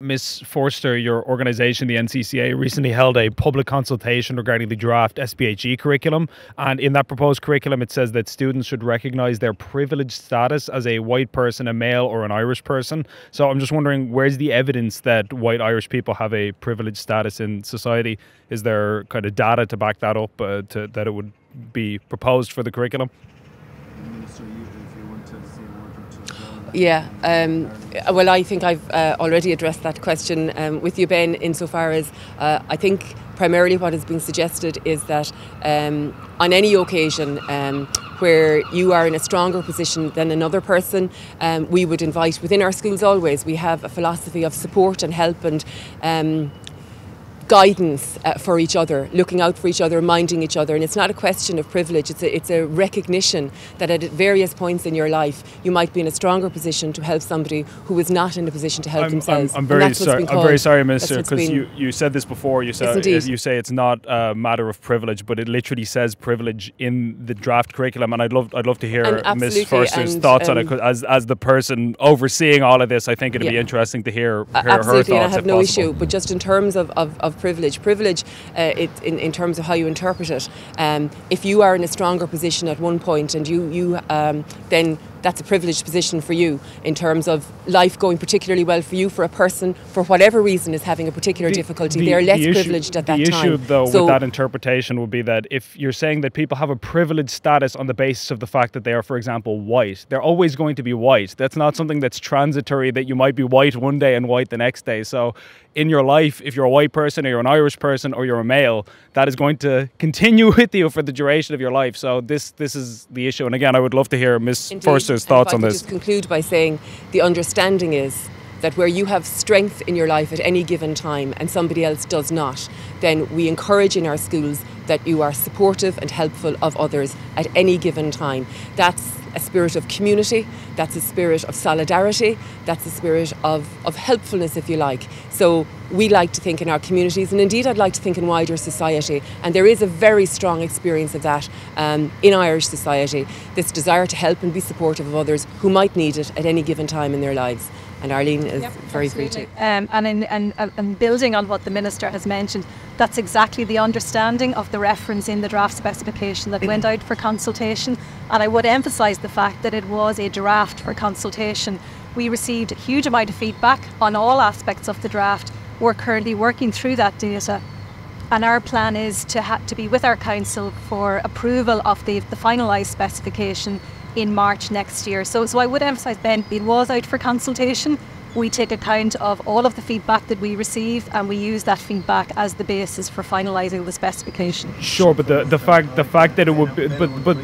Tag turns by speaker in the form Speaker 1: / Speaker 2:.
Speaker 1: Ms. Forster, your organisation, the NCCA, recently held a public consultation regarding the draft SPHE curriculum. And in that proposed curriculum, it says that students should recognise their privileged status as a white person, a male or an Irish person. So I'm just wondering, where's the evidence that white Irish people have a privileged status in society? Is there kind of data to back that up, that it would be proposed for the curriculum?
Speaker 2: Yeah, well, I think I've already addressed that question with you, Ben, insofar as I think primarily what is being suggested is that on any occasion where you are in a stronger position than another person, we would invite within our schools always. We have a philosophy of support and help and guidance for each other, looking out for each other, minding each other. And it's not a question of privilege, it's a recognition that at various points in your life you might be in a stronger position to help somebody who is not in a position to help themselves.
Speaker 1: I'm very sorry, Minister, because you said this before. You say it's not a matter of privilege, but it literally says privilege in the draft curriculum. And I'd love to hear Ms. Forster's thoughts on it, because as the person overseeing all of this, I think it'd be interesting to hear her thoughts.
Speaker 2: Absolutely, and I have no issue. But just in terms of privilege, in terms of how you interpret it, if you are in a stronger position at one point and you then that's a privileged position for you in terms of life going particularly well for you, for a person, for whatever reason, is having a particular difficulty. They're less privileged at that time.
Speaker 1: The issue, though, with that interpretation would be that if you're saying that people have a privileged status on the basis of the fact that they are, for example, white, they're always going to be white. That's not something that's transitory, that you might be white one day and white the next day. So in your life, if you're a white person or you're an Irish person or you're a male, that is going to continue with you for the duration of your life. So this is the issue. And again, I would love to hear Ms. Forster's thoughts on this.
Speaker 2: Just conclude by saying the understanding is that where you have strength in your life at any given time and somebody else does not, then we encourage in our schools that you are supportive and helpful of others at any given time. That's a spirit of community, that's a spirit of solidarity, that's a spirit of helpfulness, if you like. So we like to think in our communities, and indeed I'd like to think in wider society, and there is a very strong experience of that in Irish society, this desire to help and be supportive of others who might need it at any given time in their lives. And Arlene is very free to.
Speaker 3: And building on what the Minister has mentioned, that's exactly the understanding of the reference in the draft specification that went out for consultation. And I would emphasise the fact that it was a draft for consultation. We received a huge amount of feedback on all aspects of the draft. We're currently working through that data. And our plan is to be with our council for approval of the finalised specification in March next year. So I would emphasise, Ben, it was out for consultation. We take account of all of the feedback that we receive, and we use that feedback as the basis for finalising the specification.
Speaker 1: Sure, but the fact that it would be, but